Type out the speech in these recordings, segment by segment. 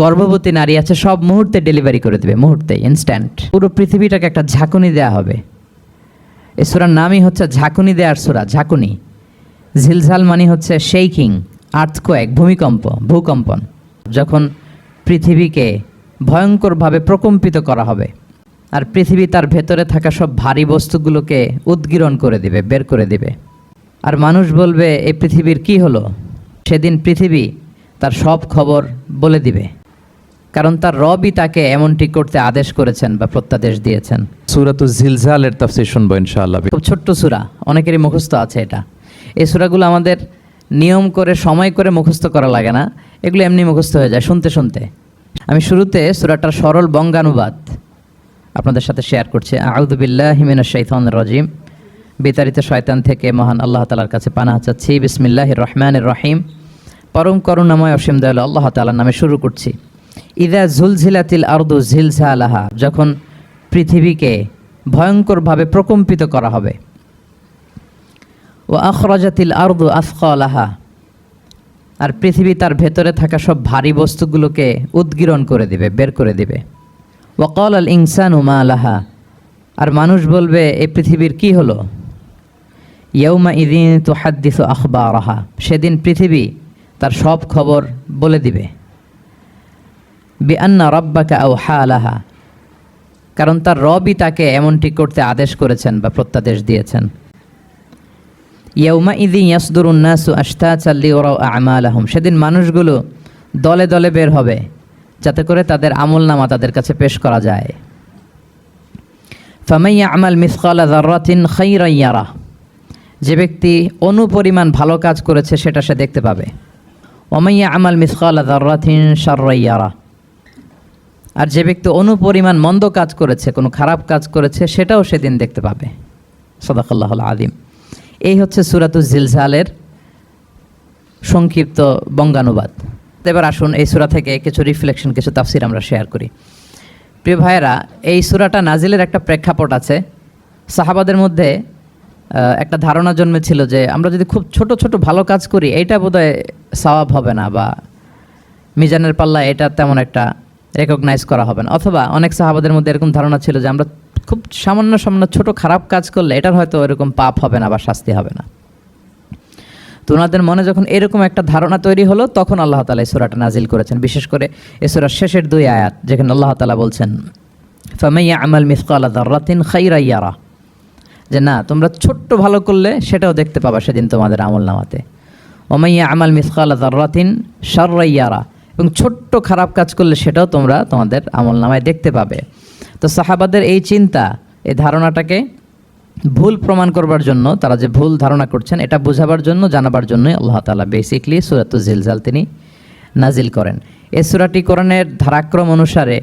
গর্ভবতী নারী আছে, সব মুহূর্তে ডেলিভারি করে দেবে, মুহূর্তে, ইনস্ট্যান্ট। পুরো পৃথিবীটাকে একটা ঝাঁকুনি দেয়া হবে। এই সূরার নামই হচ্ছে ঝাঁকুনি দেওয়ার সূরা, ঝাঁকুনি। ঝিলঝাল মানে হচ্ছে শেকিং, আর্থকোয়েক, ভূকম্পন। যখন পৃথিবীকে ভয়ঙ্করভাবে প্রকম্পিত করা হবে আর পৃথিবী তার ভেতরে থাকা সব ভারী বস্তুগুলোকে উদ্গীরণ করে দিবে, বের করে দিবে। আর মানুষ বলবে এই পৃথিবীর কি হলো। সেদিন পৃথিবী তার সব খবর বলে দিবে, কারণ তার রবই তাকে এমনটি করতে আদেশ করেছেন বা প্রত্যাদেশ দিয়েছেন। সূরাতুজ জিলজালের তাফসীর শুনবো ইনশাআল্লাহ। খুব ছোট্ট সূরা, অনেকেরই মুখস্থ আছে এটা। এই সূরাগুলো আমাদের নিয়ম করে সময় করে মুখস্থ করা লাগে না, এগুলো এমনি মুখস্থ হয়ে যায় শুনতে শুনতে। আমি শুরুতে সূরাটার সরল বঙ্গানুবাদ আপনাদের সাথে শেয়ার করছি। আউযু বিল্লাহি মিনাশ শাইতানির রাজিম। বিতাড়িত শয়তান থেকে মহান আল্লাহ তাআলার কাছে পানাহ চাচ্ছি। বিসমিল্লাহির রহমানির রহিম। পরম করুণাময় অসীম দয়ালু আল্লাহ তাআলার নামে শুরু করছি। ইযা জুলজিলাতিল আরদু জিলজালাহা, যখন পৃথিবীকে ভয়ঙ্করভাবে প্রকম্পিত করা হবে। ওয়া আখরাজাতিল আরদু আথকালাহা, আর পৃথিবী তার ভেতরে থাকা সব ভারী বস্তুগুলোকে উদ্গীরণ করে দিবে, বের করে দিবে। ওয়া ক্বালাল ইনসানু মা লাহা, আর মানুষ বলবে এই পৃথিবীর কি হলো। ইয়াউমা ইযিন তুহাদ্দিসু আখবারাহা, সেদিন পৃথিবী তার সব খবর বলে দিবে। বিআন্না রাব্বাকা আওহা লাহা, কারণ তার রবই তাকে এমনটি করতে আদেশ করেছেন বা প্রত্যাদেশ দিয়েছেন। ইয়াউমা ইযিন ইয়াসদুরুন নাসু আশতাতান লিয়ারাউ আ'মালাহুম, সেদিন মানুষগুলো দলে দলে বের হবে যাতে করে তাদের আমলনামা তাদের কাছে পেশ করা যায়। ফামান ইয়া'মাল মিসকালা যাররাতিন খায়রান ইয়ারাহ, যে ব্যক্তি অনুপরিমাণ ভালো কাজ করেছে সেটা সে দেখতে পাবে। ওয়া মান ইয়া'মাল মিসকালা যাররাতিন শাররান ইয়ারাহ, আর যে ব্যক্তি অনুপরিমাণ মন্দ কাজ করেছে, কোনো খারাপ কাজ করেছে, সেটাও সেদিন দেখতে পাবে। সাদাকাল্লাহুল আযীম। এই হচ্ছে সূরাতুজ জিলজালের সংক্ষিপ্ত বঙ্গানুবাদ। এবার আসুন এই সূরা থেকে কিছু রিফ্লেকশন, কিছু তাফসির আমরা শেয়ার করি। প্রিয় ভাইয়েরা, এই সূরাটা নাজিলের একটা প্রেক্ষাপট আছে। সাহাবাদের মধ্যে একটা ধারণা জন্মেছিল যে আমরা যদি খুব ছোট ছোট ভালো কাজ করি এইটা বোধহয় সওয়াব হবে না, বা মিজানের পাল্লা এটা তেমন একটা রেকগনাইজ করা হবে না। অথবা অনেক সাহাবাদের মধ্যে এরকম ধারণা ছিল যে আমরা খুব সামান্য সামান্য ছোট খারাপ কাজ করলে এটার হয়তো এরকম পাপ হবে না বা শাস্তি হবে না। তো ওনাদের মনে যখন এরকম একটা ধারণা তৈরি হলো, তখন আল্লাহ তাআলা এই সূরাটা নাজিল করেছেন। বিশেষ করে এই সূরার শেষের 2 আয়াত, যেখানে আল্লাহ তাআলা বলছেন ফামান ইয়া'মাল মিসকালা যাররাতিন খায়রান ইয়ারা, যে না, তোমরা ছোট্ট ভালো করলে সেটাও দেখতে পাবা সেদিন তোমাদের আমলনামাতে। ওয়া মান ইয়া'মাল মিসকালা যাররাতিন শাররান ইয়ারা, এবং ছোট্ট খারাপ কাজ করলে সেটাও তোমরা তোমাদের আমলনামায় দেখতে পাবে। তো সাহাবাদের এই চিন্তা, এই ধারণাটাকে ভুল প্রমাণ করবার জন্য, তারা যে ভুল ধারণা করছেন এটা বোঝাবার জন্য, জানাবার জন্যই আল্লাহ তাআলা বেসিকলি সূরাতুজ জিলজাল তিনি নাজিল করেন। এই সূরাটি কোরআনের ধারাক্রম অনুসারে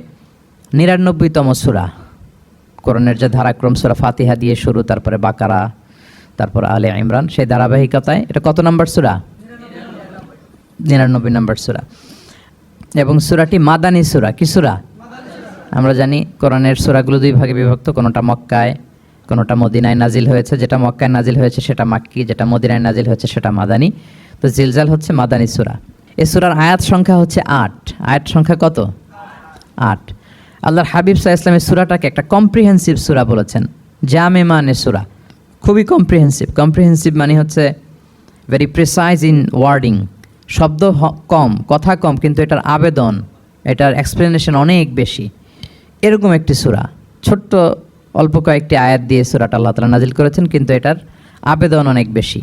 99তম সূরা। কোরআনের যে ধারাক্রম, সূরা ফাতিহা দিয়ে শুরু, তারপরে বাকারা, তারপর আলে ইমরান, সেই ধারাবাহিকতায় এটা কত নম্বর সূরা? 99 নম্বর সূরা। এবং সূরাটি মাদানী সূরা। কি সূরা? আমরা জানি কোরআনের সূরাগুলো 2 ভাগে বিভক্ত, কোনোটা মক্কায়, কোনোটা মদিনায় নাজিল হয়েছে। যেটা মক্কায় নাজিল হয়েছে সেটা মাক্কি, যেটা মদিনায় নাজিল হয়েছে সেটা মাদানী। তো জিলজাল হচ্ছে মাদানী সূরা। এই সূরার আয়াত সংখ্যা হচ্ছে 8। আয়াত সংখ্যা কত? 8। আল্লাহর হাবিব সাল্লাল্লাহু আলাইহি ওয়াসাল্লাম এই সূরাটাকে একটা কম্প্রিহেন্সিভ সূরা বলেছেন। জামে মানে সূরা, খুবই কম্প্রিহেন্সিভ মানে হচ্ছে ভেরি প্রিসাইজ ইন ওয়ার্ডিং। শব্দ কম, কথা কম, কিন্তু এটার আবেদন, এটার এক্সপ্লেনেশন অনেক বেশি। এরকম একটি সূরা, ছোট্ট অল্প কয়েকটি আয়াত দিয়ে সূরাটা আল্লাহ তাআলা নাজিল করেছেন, কিন্তু এটার আবেদন অনেক বেশি।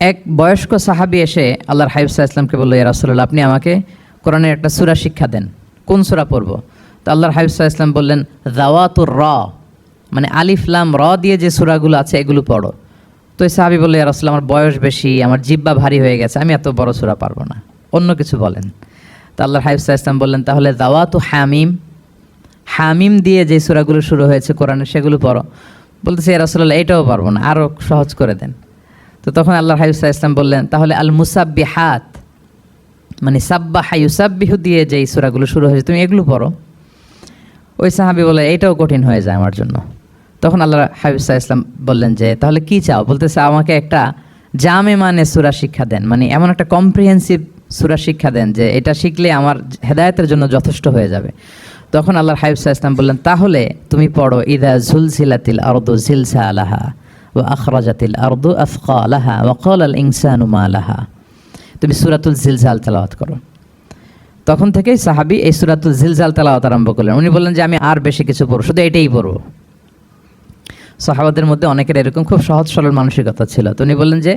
এক বয়স্ক সাহাবী এসে আল্লাহর হাবিব সাল্লাল্লাহু আলাইহি ওয়াসাল্লামকে বলল, ইয়া রাসূলুল্লাহ, আপনি আমাকে কোরআনের একটা সূরা শিক্ষা দেন, কোন সূরা পড়ব? তো আল্লাহর হাবিব সাল্লাল্লাহু আলাইহি ওয়াসাল্লাম বললেন, যাওয়াতুর র, মানে আলিফ লাম র দিয়ে যে সূরাগুলো আছে এগুলো পড়ো। তো এই সাহাবী বলল, ইয়া রাসূলুল্লাহ, আমার বয়স বেশি, আমার জিহ্বা ভারী হয়ে গেছে, আমি এত বড় সূরা পারবো না, অন্য কিছু বলেন। তো আল্লাহর হাবিব সাল্লাল্লাহু আলাইহি ওয়াসাল্লাম বললেন, তাহলে যাওয়াতু হামিম, হামিম দিয়ে যে সূরাগুলো শুরু হয়েছে কোরআনে সেগুলো পড়ো। বলতেছে, ইয়া রাসূলুল্লাহ, এটাও পারবো না, আরও সহজ করে দেন। তো তখন আল্লাহর হাবিব সাল্লাল্লাহু আলাইহি ওয়াসাল্লাম বললেন, তাহলে আল মুসাব্বিহাত, মানে সাব্বাহা ইউসাব্বিহু দিয়ে যেই সূরাগুলো শুরু হয়েছে তুমি এগুলো পড়ো। ওই সাহাবী বলে, এটাও কঠিন হয়ে যায় আমার জন্য। তখন আল্লাহর হাবিব সাল্লাল্লাহু আলাইহি ওয়াসাল্লাম বললেন যে, তাহলে কি চাও? বলতেছে, আমাকে একটা জামে মানে সূরা শিক্ষা দেন, মানে এমন একটা কম্প্রিহেন্সিভ সূরা শিক্ষা দেন যে এটা শিখলে আমার হেদায়েতের জন্য যথেষ্ট হয়ে যাবে। তখন আল্লাহর হাবিব সাল্লাল্লাহু আলাইহি ওয়াসাল্লাম বললেন, তাহলে তুমি পড়ো ইদা জুলজিলাতিল আরদু জিলজালাহা ওয়া আখরাজাতিল আরদু আথকালাহা ওয়া ক্বালাল ইনসানু মা লাহা। তুমি সূরাতুল জিলজাল তেলাওয়াত করো। তখন থেকেই সাহাবী এই সূরাতুল জিলজাল তেলাওয়াত আরম্ভ করলেন। উনি বললেন যে আমি আর বেশি কিছু পড়ব, শুধু এটাই পড়ব। সাহাবাদের মধ্যে অনেকের এরকম খুব সহজ সরল মানসিকতা ছিল। তো উনি বললেন যে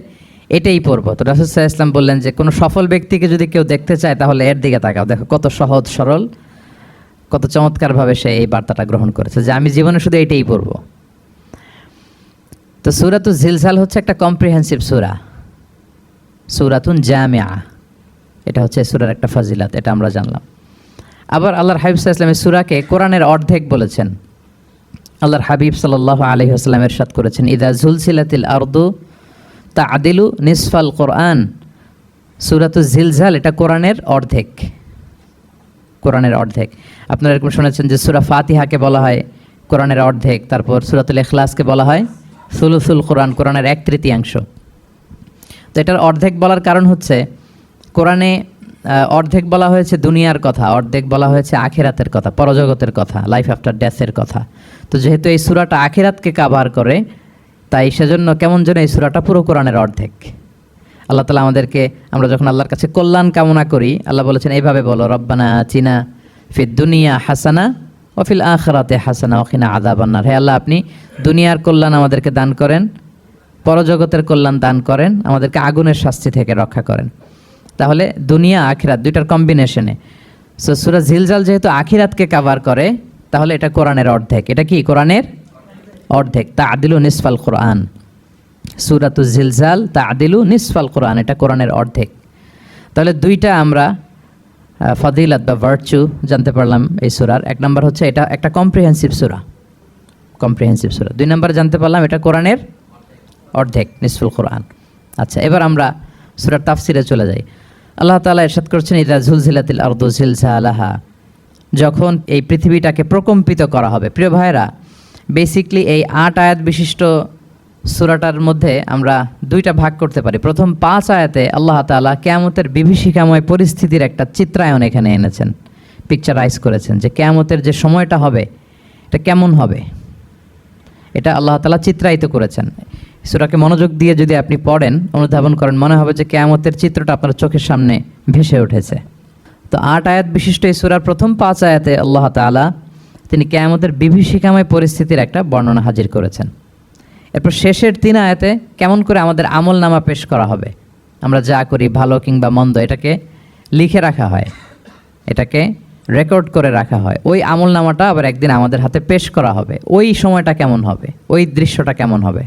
এটাই পড়ব। তো রাসূল সাল্লাল্লাহু আলাইহি ওয়াসাল্লাম বললেন যে কোনো সফল ব্যক্তিকে যদি কেউ দেখতে চায় তাহলে এর দিকে তাকাও, দেখো কত সহজ সরল, কত চমৎকারভাবে সে এই বার্তাটা গ্রহণ করেছে যে আমি জীবনে শুধু এটাই পড়ব। তো সূরাতুল জিলজাল হচ্ছে একটা কম্প্রিহেন্সিভ সূরা, সূরাতুন জামিআ। এটা হচ্ছে সূরার একটা ফজিলত, এটা আমরা জানলাম। আবার আল্লাহর হাবিব সাল্লাল্লাহু আলাইহি ওয়াসাল্লাম সূরাকে কোরআনের অর্ধেক বলেছেন। আল্লাহর হাবিব সাল্লাল্লাহু আলাইহি ওয়াসাল্লাম ইরশাদ করেছেন, ইদা জুলজিলাতিল আরদু তা'দিলু নিসফাল কোরআন। সূরাতুল জিলজাল এটা কোরআনের অর্ধেক, কোরআনের অর্ধেক। আপনারা এরকম শুনেছেন যে সূরা ফাতিহাকে বলা হয় কোরআনের অর্ধেক, তারপর সূরাতুল ইখলাসকে বলা হয় সুলুসুল কোরআন, কোরআনের 1/3। তো এটার অর্ধেক বলার কারণ হচ্ছে কোরআনে অর্ধেক বলা হয়েছে দুনিয়ার কথা, অর্ধেক বলা হয়েছে আখিরাতের কথা, পরজগতের কথা, লাইফ আফটার ডেথের কথা। তো যেহেতু এই সূরাটা আখিরাতকে কাভার করে, তাই সেজন্য কেমন যেন এই সূরাটা পুরো কোরআনের অর্ধেক। আল্লাহ তাআলা আমাদেরকে, আমরা যখন আল্লাহর কাছে কল্যাণ কামনা করি, আল্লাহ বলেছেন এইভাবে বলো, রব্বানা আতিনা ফিদ দুনিয়া হাসানা ওয়া ফিল আখিরাতি হাসানা ওয়া কিনা আযাবান্নার। হে আল্লাহ, আপনি দুনিয়ার কল্যাণ আমাদেরকে দান করেন, পরজগতের কল্যাণ দান করেন, আমাদেরকে আগুনের শাস্তি থেকে রক্ষা করেন। তাহলে দুনিয়া আখিরাত দুইটার কম্বিনেশনে। সো সূরা জিলজাল যেহেতু আখিরাতকে কাভার করে, তাহলে এটা কোরআনের অর্ধেক। এটা কি কোরআনের অর্ধেক? তা'দিলু নিসফাল কোরআন। সূরাতুল জিলজাল তা'দিলু নিসফাল কোরআন, এটা কোরআনের অর্ধেক। তাহলে দুইটা আমরা ফজিলত বা ভার্চু জানতে পারলাম এই সূরার। এক নম্বর হচ্ছে এটা একটা কম্প্রিহেন্সিভ সূরা, কম্প্রিহেন্সিভ সূরা। দুই নম্বর জানতে পারলাম এটা কোরআনের অর্ধেক, নিসফুল কোরআন। আচ্ছা, এবার আমরা সূরার তাফসিরে চলে যাই। আল্লাহ তাআলা ইরশাদ করছেন, ইদা জুলজিলাতিল আরদু জিলজালাহা, যখন এই পৃথিবীটাকে প্রকম্পিত করা হবে। প্রিয় ভাইরা, বেসিকলি এই 8 আয়াত বিশিষ্ট সূরাটার মধ্যে আমরা দুইটা ভাগ করতে পারি। প্রথম 5 আয়াতে আল্লাহ তাআলা কিয়ামতের বিভীষিকাময় পরিস্থিতির একটা চিত্রায়ন এখানে এনেছেন, পিকচারাইজ করেছেন যে কিয়ামতের যে সময়টা হবে এটা কেমন হবে, এটা আল্লাহ তাআলা চিত্রায়িত করেছেন। সূরাকে মনোযোগ দিয়ে যদি আপনি পড়েন, অনুধাবন করেন, মনে হবে যে কিয়ামতের চিত্রটা আপনার চোখের সামনে ভেসে উঠেছে। তো 8 আয়াত বিশিষ্ট এই সূরার প্রথম 5 আয়াতে আল্লাহ তাআলা তিনি কিয়ামতের বিভীষিকাময় পরিস্থিতির একটা বর্ণনা হাজির করেছেন। এরপর শেষের 3 আয়াতে কেমন করে আমাদের আমল নামা পেশ করা হবে, আমরা যা করি ভালো কিংবা মন্দ, এটাকে লিখে রাখা হয়, এটাকে রেকর্ড করে রাখা হয়। ওই আমল নামাটা আবার একদিন আমাদের হাতে পেশ করা হবে। ওই সময়টা কেমন হবে, ওই দৃশ্যটা কেমন হবে,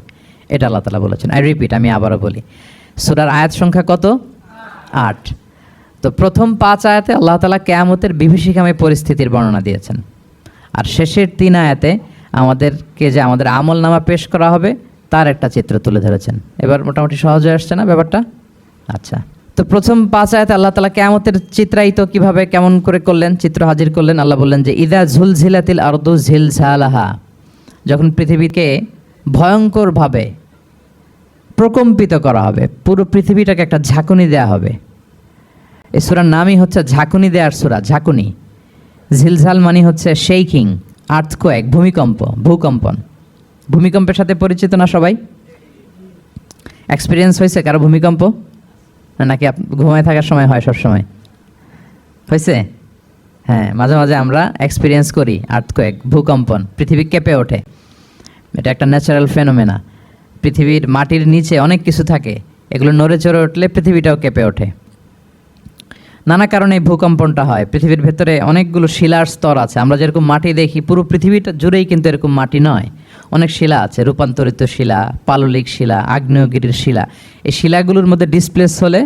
এটা আল্লাহ তাআলা বলেছেন। আই রিপিট, আমি আবারও বলি, সূরার আয়াত সংখ্যা কত? 8। তো প্রথম 5 আয়াতে আল্লাহ তাআলা কিয়ামতের বিভীষিকাময় পরিস্থিতির বর্ণনা দিয়েছেন, আর শেষের 3 আয়াতে আমাদেরকে যে আমাদের আমল নামা পেশ করা হবে তার একটা চিত্র তুলে ধরেছেন। এবার মোটামুটি সহজ হয়ে আসছে না ব্যাপারটা? আচ্ছা, তো প্রথম 5 আয়াতে আল্লাহ তাআলা কিয়ামতের চিত্রায়িত কিভাবে কেমন করে করলেন, চিত্র হাজির করলেন। আল্লাহ বললেন যে ইদা জুলজিলাতিল আরদু জিলজালাহা, যখন পৃথিবীকে ভয়ঙ্করভাবে প্রকম্পিত করা হবে, পুরো পৃথিবীটাকে একটা ঝাঁকুনি দেয়া হবে। এই সূরার নামই হচ্ছে ঝাঁকুনি দেওয়ার সূরা, ঝাঁকুনি। জিলজাল মানে হচ্ছে শেকিং, আর্থকোয়েক, ভূমিকম্প, ভূকম্পন। ভূমিকম্পের সাথে পরিচিত না সবাই? এক্সপিরিয়েন্স হয়েছে কারো ভূমিকম্প? নাকি ঘুমায় থাকার সময় হয়? সব সময় হয়েছে? হ্যাঁ, মাঝে মাঝে আমরা এক্সপিরিয়েন্স করি আর্থকোয়েক, ভূকম্পন। পৃথিবী কেঁপে ওঠে, এটা একটা ন্যাচারাল ফেনোমেনা। পৃথিবীর মাটির নিচে অনেক কিছু থাকে, এগুলো নড়ে চড়ে উঠলে পৃথিবীটাও কেঁপে ওঠে। নানা কারণে ভূকম্পনটা হয়। পৃথিবীর ভেতরে অনেকগুলো শিলার স্তর আছে। আমরা যেরকম মাটি দেখি, পুরো পৃথিবীটা জুড়েই কিন্তু এরকম মাটি নয়, অনেক শিলা আছে, রূপান্তরিত শিলা, পাললিক শিলা, আগ্নেয়গিরির শিলা। এই শিলাগুলোর মধ্যে ডিসপ্লেস হলে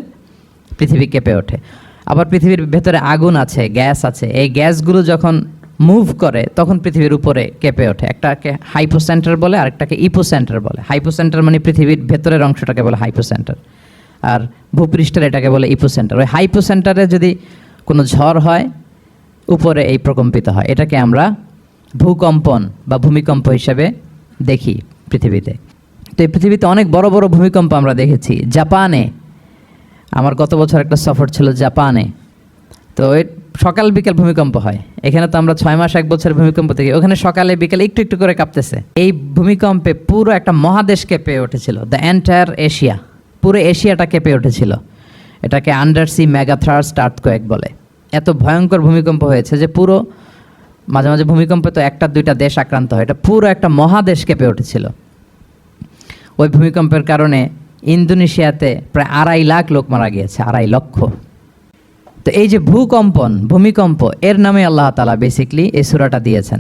পৃথিবী কেঁপে ওঠে। আবার পৃথিবীর ভেতরে আগুন আছে, গ্যাস আছে, এই গ্যাসগুলো যখন মুভ করে তখন পৃথিবীর উপরে কেঁপে ওঠে। একটাকে হাইপোসেন্টার বলে, আরেকটাকে ইপোসেন্টার বলে। হাইপোসেন্টার মানে পৃথিবীর ভেতরের অংশটাকে বলে হাইপোসেন্টার, আর ভূপৃষ্ঠের এটাকে বলে ইপোসেন্টার। ওই হাইপোসেন্টারে যদি কোনো ঝড় হয়, উপরে এই প্রকম্পিত হয়। এটাকে আমরা ভূকম্পন বা ভূমিকম্প হিসেবে দেখি পৃথিবীতে। তো এই পৃথিবীতে অনেক বড় বড় ভূমিকম্প আমরা দেখেছি। জাপানে আমার গত বছর একটা সফর ছিল জাপানে। তো সকাল বিকেল ভূমিকম্প হয়। এখানে তো আমরা 6 মাস 1 বছর ভূমিকম্প থেকে, ওখানে সকালে বিকেলে একটু একটু করে কাঁপতেছে। এই ভূমিকম্পে পুরো একটা মহাদেশ কেঁপে উঠেছিল, দ্য এন্টায়ার এশিয়া, পুরো এশিয়াটা কেঁপে উঠেছিল। এটাকে আন্ডারসি মেগাথার্স্ট আর্থকোয়েক বলে। এত ভয়ঙ্কর ভূমিকম্প হয়েছে যে পুরো, মাঝে মাঝে ভূমিকম্পে তো 1-2টা দেশ আক্রান্ত হয়, এটা পুরো একটা মহাদেশ কেঁপে উঠেছিল। ওই ভূমিকম্পের কারণে ইন্দোনেশিয়াতে প্রায় 2.5 লাখ লোক মারা গিয়েছে, 2.5 লক্ষ। তো এই যে ভূমিকম্প, এর নামে আল্লাহ তাআলা বেসিকলি এই সূরাটা দিয়েছেন।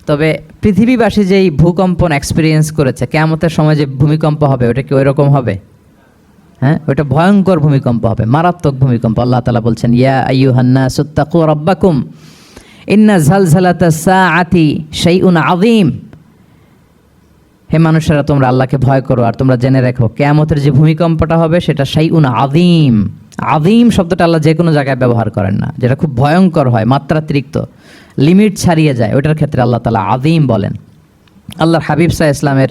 তবে পৃথিবীবাসী যেই ভূকম্পন এক্সপিরিয়েন্স করেছে, কিয়ামতের সময় যে ভূমিকম্প হবে ওটা কি ওই রকম হবে? হ্যাঁ, ওটা ভয়ঙ্কর ভূমিকম্প হবে, মারাত্মক ভূমিকম্প। আল্লাহ তাআলা বলছেন, ইয়া আইয়ুহান নাসু তাকু রাব্বাকুম ইন্না জালজালাতাস সাআতি শাইউন আযীম। হে মানুষেরা, তোমরা আল্লাহকে ভয় করো আর তোমরা জেনে রাখো কিয়ামতের যে ভূমিকম্পটা হবে সেটা শাইউন আযীম। আযীম শব্দটা আল্লাহ যে কোনো জায়গায় ব্যবহার করেন না, যেটা খুব ভয়ঙ্কর হয়, মাত্রাতিরিক্ত, লিমিট ছাড়িয়ে যায়, ওটার ক্ষেত্রে আল্লাহ তাআলা আযীম বলেন। আল্লাহর হাবিব সাল্লাল্লাহু আলাইহি ইসলামের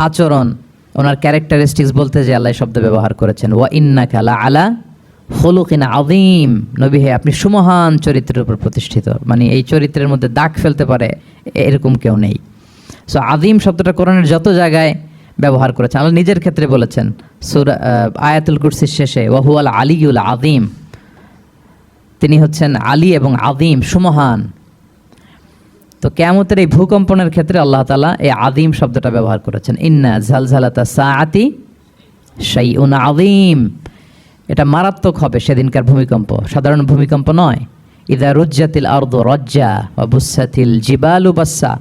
আচরণ, ওনার ক্যারেক্টারিস্টিক্স বলতে যে আল্লাহ শব্দ ব্যবহার করেছেন, ওয়া ইন্নাকা লাআলা খুলুকিন আযীম। নবী হে, আপনি সুমহান চরিত্রের উপর প্রতিষ্ঠিত, মানে এই চরিত্রের মধ্যে দাগ ফেলতে পারে এরকম কেউ নেই। সো আযীম শব্দটা কোরআনের যত জায়গায় ব্যবহার করেছেন, আল্লাহ নিজের ক্ষেত্রে বলেছেন সূরা আয়াতুল কুরসির শেষে, ওয়া হুয়াল আলিয়ুল আযীম, তিনি হচ্ছেন আলী এবং আযীম, সুমহান। তো কিয়ামতের এই ভূকম্পনের ক্ষেত্রে আল্লাহ তাআলা এই আযীম শব্দটা ব্যবহার করেছেন, ইন্না জালজালাতাস সাআতি শাইউন আযীম। এটা মারাত্মক হবে সেদিনকার ভূমিকম্প, সাধারণ ভূমিকম্প নয়। ইযা রুজ্জাতিল আরদু রাজ্জা ওয়া বুসাতিল জিবালু বাসসা,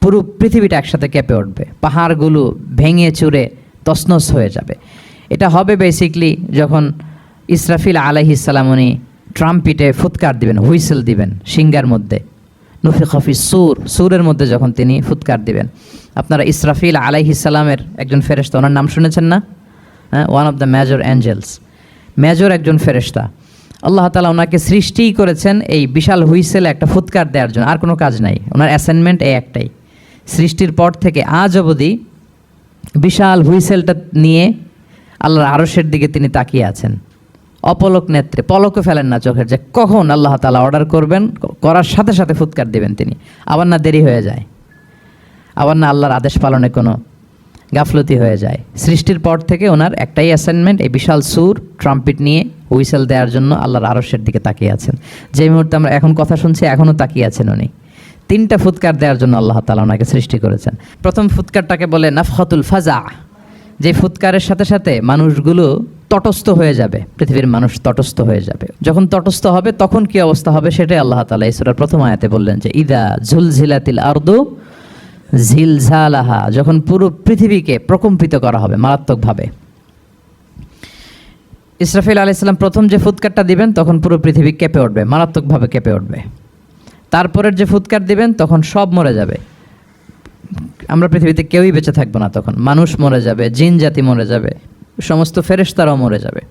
পুরো পৃথিবীটা একসাথে কেঁপে উঠবে, পাহাড়গুলো ভেঙে চুরে তছনছ হয়ে যাবে। এটা হবে বেসিকলি যখন ইসরাফিল আলাইহিস সালাম উনি ট্রাম্পিটে ফুৎকার দিবেন, হুইসেল দিবেন সিঙ্গার মধ্যে, নুফিখা ফিস সূর, সূরের মধ্যে যখন তিনি ফুৎকার দিবেন। আপনারা ইসরাফিল আলাইহিস সালামের একজন ফেরেশতা, ওনার নাম শুনেছেন না? হ্যাঁ, one of the major angels, major একজন ফেরেশতা। আল্লাহ তাআলা ওনাকে সৃষ্টিই করেছেন এই বিশাল হুইসেলে একটা ফুৎকার দেওয়ার জন্য, আর কোনো কাজ নাই। ওনার অ্যাসাইনমেন্ট এই একটাই, সৃষ্টির পর থেকে আজ অবধি বিশাল হুইসেলটা নিয়ে আল্লাহর আরশের দিকে তিনি তাকিয়ে আছেন, অপলক নেত্রে, পলকও ফেলেন না চোখের, যে কখন আল্লাহ তাআলা অর্ডার করবেন, করার সাথে সাথে ফুৎকার দেবেন তিনি। আবার না দেরি হয়ে যায়, আবার না আল্লাহর আদেশ পালনে কোনো গাফলতি হয়ে যায়। সৃষ্টির পর থেকে ওনার একটাই অ্যাসাইনমেন্ট, এই বিশাল সুর ট্রাম্পিট নিয়ে হুইসেল দেওয়ার জন্য আল্লাহর আরশের দিকে তাকিয়ে আছেন। যে মুহূর্তে আমরা এখন কথা শুনছি এখনও তাকিয়ে আছেন উনি। 3টা ফুৎকার দেওয়ার জন্য আল্লাহ তাআলা ওনাকে সৃষ্টি করেছেন। প্রথম ফুৎকারটাকে বলে নাফখাতুল ফাজা, যে ফুৎকারের সাথে সাথে মানুষগুলো তটস্থ হয়ে যাবে, পৃথিবীর মানুষ তটস্থ হয়ে যাবে। যখন তটস্থ হবে তখন কি অবস্থা হবে সেটাই আল্লাহ তাআলা এই সূরার প্রথম আয়াতে বললেন, যে ইদা জুলজিলাতিল আরদু জিলজালাহা, যখন পুরো পৃথিবীকে প্রকম্পিত করা হবে মারাত্মকভাবে। ইসরাফিল আলাইহিস সালাম প্রথম যে ফুৎকারটা দিবেন তখন পুরো পৃথিবী কেঁপে উঠবে, মারাত্মকভাবে কেঁপে উঠবে। তারপরের যে ফুৎকার দিবেন তখন সব মরে যাবে, আমরা পৃথিবীতে কেউই বেঁচে থাকবো না। তখন মানুষ মরে যাবে, জিন জাতি মরে যাবে, সমস্ত ফেরেশতারাও মরে যাবে।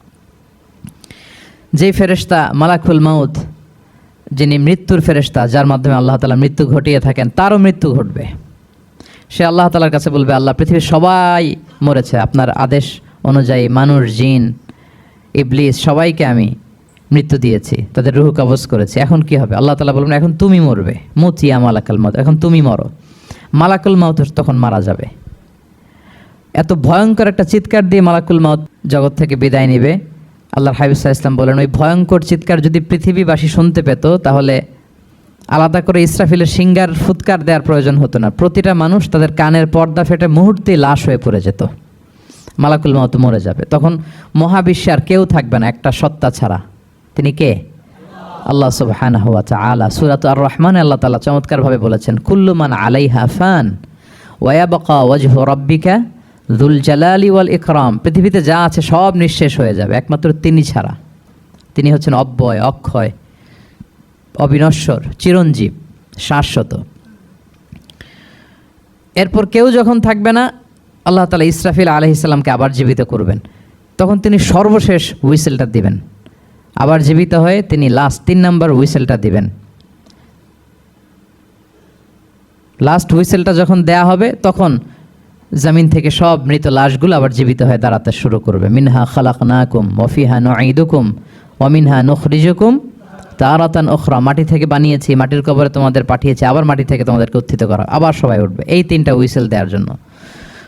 যেই ফেরেশতা মালাকুল মাউত, যিনি মৃত্যুর ফেরেশতা, যার মাধ্যমে আল্লাহ তাআলা মৃত্যু ঘটিয়ে থাকেন, তারও মৃত্যু ঘটবে। সে আল্লাহ তাআলার কাছে বলবে, আল্লাহ, পৃথিবীর সবাই মরেছে, আপনার আদেশ অনুযায়ী মানুষ, জিন, ইবলিস সবাইকে আমি মৃত্যু দিয়েছি, তাদের রূহ কবজ করেছি, এখন কি হবে? আল্লাহ তাআলা বলবেন, এখন তুমি মরবে, মুতিয়া মালাকুল মাউত, এখন তুমি মরো। মালাকুল মাউত তখন মারা যাবে। এত ভয়ঙ্কর একটা চিৎকার দিয়ে মালাকুল মাউত জগৎ থেকে বিদায় নেবে। আল্লাহর হাবিব সাল্লাল্লাহু আলাইহি ওয়াসাল্লাম বলেন, ওই ভয়ঙ্কর চিৎকার যদি পৃথিবীবাসী শুনতে পেত তাহলে আলাদা করে ইসরাফিলের সিঙ্গার ফুৎকার দেওয়ার প্রয়োজন হতো না। প্রতিটা মানুষ তাদের কানের পর্দা ফেটে মুহূর্তেই লাশ হয়ে পড়ে যেত, মালাকুল মাউত মরে যাবে। তখন মহাবিশ্বে আর কেউ থাকবে না একটা সত্তা ছাড়া। তিনি কে? আল্লাহ সুবহানাহু ওয়া তাআলা। সূরাত আর-রহমানে আল্লাহ তাআলা চমৎকারভাবে বলেছেন, কুল্লু মান আলাইহা ফান ওয়া ইয়াবকা ওয়াজহু রাব্বিকা যুল জালালি ওয়াল ইকরাম। পৃথিবীতে যা আছে সব নিঃশেষ হয়ে যাবে, একমাত্র তিনি ছাড়া। তিনি হচ্ছেন অব্যয়, অক্ষয়, অবিনশ্বর, চিরঞ্জীব, শাশ্বত। এরপর কেউ যখন থাকবে না, আল্লাহ তাআলা ইসরাফিল আলাইহিস সালামকে আবার জীবিত করবেন। তখন তিনি সর্বশেষ হুইসেলটা দিবেন, আবার জীবিত হয়ে তিনি লাস্ট 3 নম্বর হুইসেলটা দিবেন। লাস্ট হুইসেলটা যখন দেয়া হবে তখন জমিন থেকে সব মৃত লাশগুলো আবার জীবিত হয়ে দাঁড়াতে শুরু করবে। মিনহা খালাকনাকুম ওয়া ফিহা নুঈদুকুম ওয়া মিনহা নুখরিজুকুম তারাতান উখরা, মাটি থেকে বানিয়েছি, মাটির কবরে তোমাদের পাঠিয়েছি, আবার মাটি থেকে তোমাদেরকে উত্থিত করা, আবার সবাই উঠবে। এই তিনটা হুইসেল দেওয়ার জন্য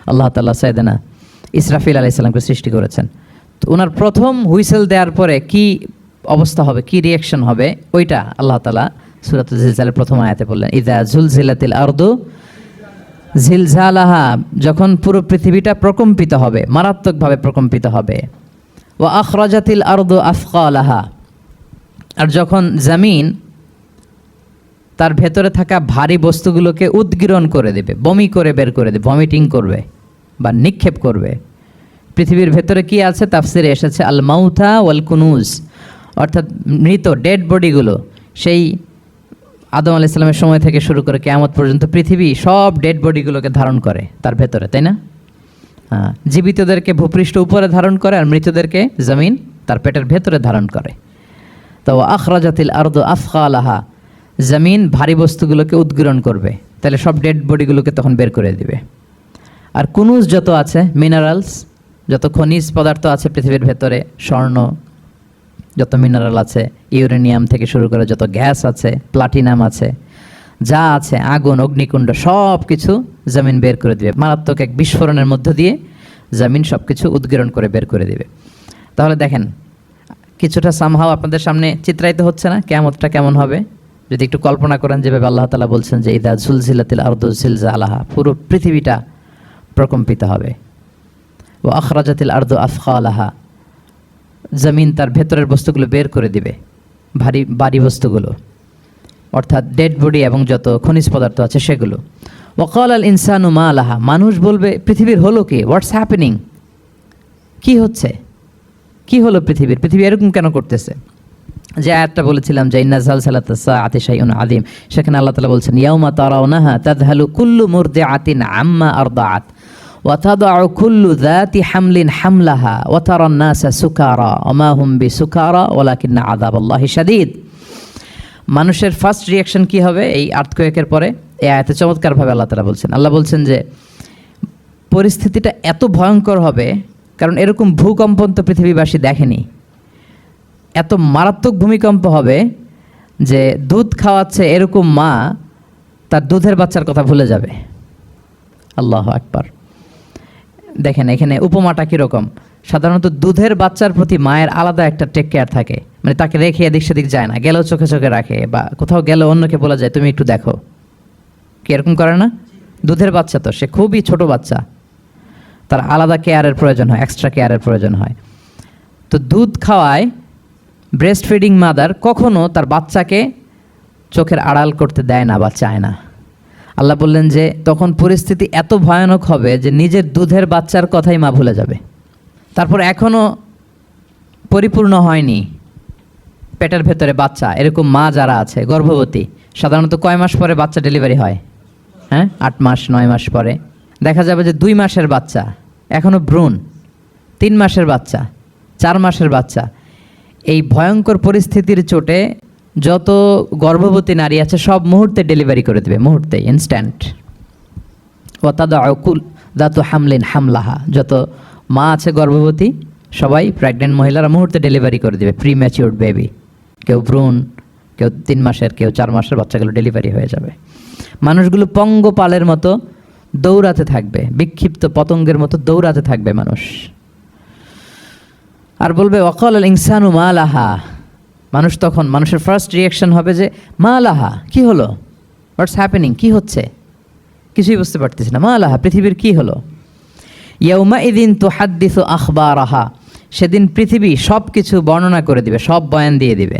আল্লাহ তাআলা সাইয়েদনা ইসরাফিল আলাইহিস সালামকে সৃষ্টি করেছেন। তো ওনার প্রথম হুইসেল দেওয়ার পরে কি অবস্থা হবে, কি রিয়াকশন হবে, ওইটা আল্লাহ তাআলা সূরাতুল জিলজালের প্রথম আয়াতে বললেন, ইযা জুলজিলাতিল আরদু জিলজালাহা, যখন পুরো পৃথিবীটা প্রকম্পিত হবে, মারাত্মকভাবে প্রকম্পিত হবে। ওয়া আখরাজাতিল আরদু আফকালাহা, আর যখন জমিন তার ভেতরে থাকা ভারী বস্তুগুলোকে উদ্গীরণ করে দেবে, বমি করে বের করে দেবে, ভমিটিং করবে বা নিক্ষেপ করবে। পৃথিবীর ভেতরে কি আছে, তাফসিরে এসেছে আল মাউথা ওয়াল কুনুজ, অর্থাৎ মৃত ডেড বডিগুলো, সেই আদম আলাইহিস সালামের সময় থেকে শুরু করে কিয়ামত পর্যন্ত পৃথিবী সব ডেড বডিগুলোকে ধারণ করে তার ভেতরে, তাই না? হ্যাঁ, জীবিতদেরকে ভূপৃষ্ঠ উপরে ধারণ করে আর মৃতদেরকে জমিন তার পেটের ভেতরে ধারণ করে। তো আখরাজাতিল আরদু আফকালাহা, জমিন ভারী বস্তুগুলোকে উদ্গীরণ করবে, তাহলে সব ডেড বডিগুলোকে তখন বের করে দিবে। আর কুনুজ যত আছে, মিনারেলস, যত খনিজ পদার্থ আছে পৃথিবীর ভেতরে, স্বর্ণ, যত মিনারেল আছে, ইউরেনিয়াম থেকে শুরু করে যত গ্যাস আছে, প্লাটিনাম আছে, যা আছে, আগুন, অগ্নিকুণ্ড, সব কিছু জমিন বের করে দিবে। মারাত্মক এক বিস্ফোরণের মধ্য দিয়ে জমিন সব কিছু উদ্গীরণ করে বের করে দিবে। তাহলে দেখেন, কিছুটা সামহাও আপনাদের সামনে চিত্রায়িত হচ্ছে না কিয়ামতটা কেমন হবে? যদি একটু কল্পনা করেন, যেভাবে আল্লাহ তাআলা বলছেন যে ইদা জুলজিলাতিল আরদু জিলজালাহা, পুরো পৃথিবীটা প্রকম্পিত হবে। ওয়া আখরাজাতিল আরদু আফকালাহা, জমিন তার ভেতরের বস্তুগুলো বের করে দিবে, ভারী বস্তুগুলো, অর্থাৎ ডেড বডি এবং যত খনিজ পদার্থ আছে সেগুলো। ওয়াকাল আল ইনসানু মা লাহা, মানুষ বলবে পৃথিবীর হলো কি, হোয়াটস হ্যাপেনিং, কি হচ্ছে, কি হলো পৃথিবী এরকম কেন করতেছে? যে আয়াতটা বলেছিলাম যে ইন্না জালজালাতাস সাআতি শাইউন আযীম, সেখানে আল্লাহ তাআলা বলছেন ইয়াউমা তারাউনাহা তাযহালু কুল্লু মুরদিআতিন আম্মা আরদাআত ওয়া তাদাউ কুল্লু যাতি হামলিন হামলাহা ওয়া তারান নাসা সুকারা ওয়া মা হুম বিসুকারা ওয়ালাকিন্না আযাবাল্লাহি শাদীদ। মানুষের ফার্স্ট রিয়াকশন কি হবে এই আর্থকোয়েকের পরে? এই আয়াতে চমৎকারভাবে আল্লাহ তাআলা বলছেন। আল্লাহ বলছেন যে পরিস্থিতিটা এত ভয়ঙ্কর হবে, কারণ এরকম ভূকম্পন তো পৃথিবীবাসী দেখেনি। এত মারাত্মক ভূমিকম্প হবে যে দুধ খাওয়াচ্ছে এরকম মা তার দুধের বাচ্চার কথা ভুলে যাবে। আল্লাহু আকবার। দেখেন এখানে উপমাটা কীরকম। সাধারণত দুধের বাচ্চার প্রতি মায়ের আলাদা একটা টেক কেয়ার থাকে, মানে তাকে রেখে এদিক সেদিক যায় না, গেলেও চোখে চোখে রাখে, বা কোথাও গেলে অন্যকে বলা যায় তুমি একটু দেখো, কি এরকম করে না? দুধের বাচ্চা তো সে খুবই ছোট বাচ্চা, তার আলাদা কেয়ারের প্রয়োজন হয়, এক্সট্রা কেয়ারের প্রয়োজন হয়। তো দুধ খাওয়ায় ব্রেস্ট ফিডিং মাদার কখনো তার বাচ্চাকে চোখের আড়াল করতে দেয় না বা চায় না। আল্লাহ বললেন যে তখন পরিস্থিতি এত ভয়ানক হবে যে নিজের দুধের বাচ্চার কথাই মা ভুলে যাবে। তারপর এখনও পরিপূর্ণ হয়নি পেটের ভেতরে বাচ্চা, এরকম মা যারা আছে গর্ভবতী, সাধারণত কয় মাস পরে বাচ্চা ডেলিভারি হয়? হ্যাঁ, 8 মাস 9 মাস পরে। দেখা যাবে যে 2 মাসের বাচ্চা, এখনও ভ্রূণ, 3 মাসের বাচ্চা, 4 মাসের বাচ্চা। এই ভয়ঙ্কর পরিস্থিতির চোটে যত গর্ভবতী নারী আছে সব মুহূর্তে ডেলিভারি করে দেবে, মুহূর্তে, ইনস্ট্যান্ট। ওয়াতাদাউ দাতু হামলিন হামলাহা, যত মা আছে গর্ভবতী সবাই, প্রেগনেন্ট মহিলারা মুহূর্তে ডেলিভারি করে দেবে, প্রি ম্যাচিউরড বেবি, কেউ ভ্রূণ, কেউ 3 মাসের, কেউ 4 মাসের বাচ্চাগুলো ডেলিভারি হয়ে যাবে। মানুষগুলো পঙ্গপালের মতো দৌড়াতে থাকবে, বিক্ষিপ্ত পতঙ্গের মতো দৌড়াতে থাকবে মানুষ, আর বলবে ওয়াকাল আল ইনসানু মা লাহা। মানুষ তখন, মানুষের ফার্স্ট রিয়াকশন হবে যে মা লাহা, কি হলো, হোয়াটস হ্যাপেনিং, কি হচ্ছে, কিছুই বুঝতে পারতেছি না, মা লাহা, পৃথিবীর কি হলো। ইয়াউমা ইদিন তুহাদ্দিসু আখবারাহা, সেদিন পৃথিবী সব কিছু বর্ণনা করে দিবে, সব বয়ান দিয়ে দিবে।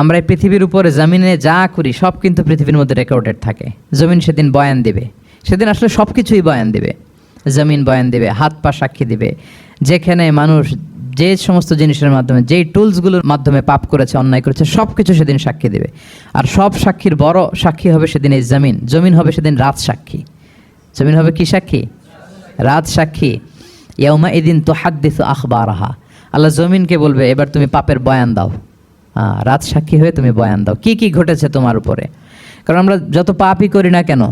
আমরা এই পৃথিবীর উপরে জমিনে যা করি সব কিন্তু পৃথিবীর মধ্যে রেকর্ডেড থাকে। জমিন সেদিন বয়ান দিবে, সেদিন আসলে সব কিছুই বয়ান দিবে। জমিন বয়ান দিবে, হাত পা সাক্ষী দিবে, যেখানে মানুষ যে সমস্ত জিনিসের মাধ্যমে, যেই টুলসগুলোর মাধ্যমে পাপ করেছে, অন্যায় করেছে, সব কিছু সেদিন সাক্ষী দেবে। আর সব সাক্ষীর বড় সাক্ষী হবে সেদিন এই জমিন। জমিন হবে সেদিন রাত সাক্ষী। জমিন হবে কি সাক্ষী? রাত সাক্ষী। ইয়াউমা ইদিন তুহাদ্দিসু আখবারাহা, আল্লাহ জমিনকে বলবে এবার তুমি পাপের বয়ান দাও। রাত সাক্ষী হয়ে তুমি বয়ান দাও, কি কি ঘটেছে তোমার উপরে। কারণ আমরা যত পাপই করি না কেন,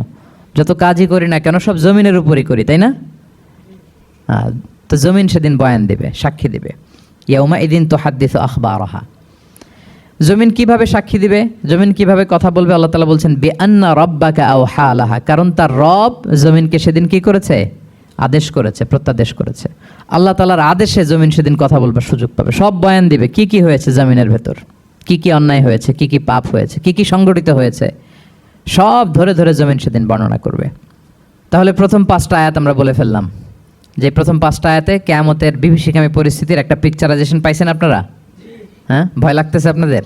যত কাজই করি না কেন, সব জমিনের উপরই করি, তাই না? তো জমিন সেদিন বয়ান দিবে, সাক্ষী দিবে। ইয়াউমা ইদিন তুহাদ্দিসু আখবারাহা। জমিন কিভাবে সাক্ষী দিবে, জমিন কিভাবে কথা বলবে? আল্লাহ তাআলা বলছেন বিআন্না রাব্বাকা আওহা লাহা, কারণ তার রব জমিনকে সেদিন কি করেছে? আদেশ করেছে, প্রত্যাদেশ করেছে। আল্লাহ তাআলার আদেশে জমিন সেদিন কথা বলবার সুযোগ পাবে, সব বয়ান দিবে কি কি হয়েছে জমিনের ভেতর, কি কি অন্যায় হয়েছে, কি কি পাপ হয়েছে, কি কি সংগঠিত হয়েছে, সব ধরে ধরে জমিন সেদিন বর্ণনা করবে। তাহলে প্রথম 5টা আয়াত আমরা বলে ফেললাম, যে প্রথম 5টা আয়াতে কিয়ামতের বিভীষিকামী পরিস্থিতির একটা পিকচারাইজেশন পাইছেন আপনারা? হ্যাঁ, ভয় লাগতেছে আপনাদের?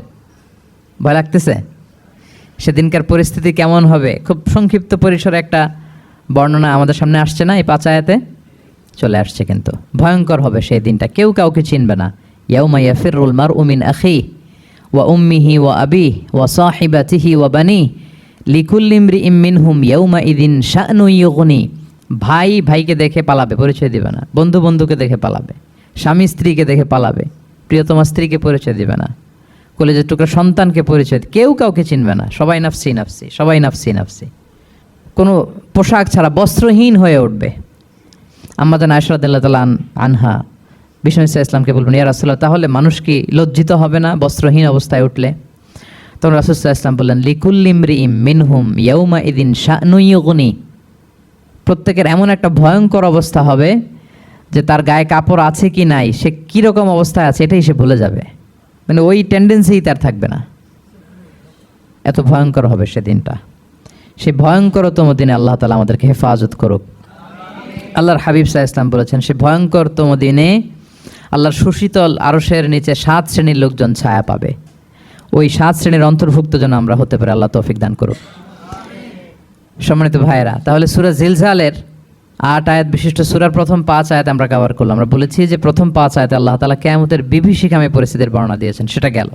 ভয় লাগতেছে? সেদিনকার পরিস্থিতি কেমন হবে খুব সংক্ষিপ্ত পরিসরে একটা বর্ণনা আমাদের সামনে আসছে না? এই 5 আয়াতে চলে আসছে। কিন্তু ভয়ঙ্কর হবে সেই দিনটা, কেউ কাউকে চিনবে না। ইয়াউমা ইয়াফিরুল মারউ মিন আখিহি ওয়া উম্মিহি ওয়া আবিহি ওয়া সাহিবাতিহি ওয়া বানিহি লিকুল্লি ইমরিইম মিনহুম ইয়াউমা ইদিন শা'নু ইউগনি। ভাই ভাইকে দেখে পালাবে, পরিচয় দিবে না। বন্ধু বন্ধুকে দেখে পালাবে। স্বামী স্ত্রীকে দেখে পালাবে। প্রিয়তমা স্ত্রীকে পরিচয় দিবে না। কলেজের টুকরা সন্তানকে পরিচয়, কেউ কাউকে চিনবে না। সবাই নাফসি নাফসি, সবাই নাফসি নাফসি। কোনো পোশাক ছাড়া বস্ত্রহীন হয়ে উঠবে। আম্মাজান আয়েশা রাদিয়াল্লাহু তাআলা আনহা বিষ্ণু ইসলামকে বলবেন, ইয়া রাসূলুল্লাহ, তাহলে মানুষ কি লজ্জিত হবে না বস্ত্রহীন অবস্থায় উঠলে? তখন রাসূল সাল্লাল্লাহু আলাইহি ওয়াসাল্লাম বললেন, লিকুল্লি ইমরিইম মিনহুম ইয়াউমা ইদিন শা'নু ইউগনি। প্রত্যেকের এমন একটা ভয়ঙ্কর অবস্থা হবে যে তার গায়ে কাপড় আছে কি নাই, সে কীরকম অবস্থায় আছে এটাই সে ভুলে যাবে। মানে ওই টেন্ডেন্সিই তার থাকবে না। এত ভয়ঙ্কর হবে সেদিনটা। সেই ভয়ঙ্করতম দিনে আল্লাহ তাআলা আমাদেরকে হেফাজত করুক। আল্লাহর হাবিব সাল্লাল্লাহু আলাইহি ওয়াসাল্লাম বলেছেন, সে ভয়ঙ্করতম দিনে আল্লাহর সুশীতল আরশের নিচে 7 শ্রেণীর লোকজন ছায়া পাবে। ওই 7 শ্রেণীর অন্তর্ভুক্ত যেন আমরা হতে পারি, আল্লাহ তৌফিক দান করুক। সম্মানিত ভাইয়েরা, তাহলে সূরা জিলজালের 8 আয়াত বিশিষ্ট সূরার প্রথম 5 আয়াত আমরা কভার করলাম। আমরা বলেছি যে প্রথম 5 আয়াতে আল্লাহ তাআলা কিয়ামতের বিভীষিকাময় পরিস্থিতির বর্ণনা দিয়েছেন, সেটা গেল।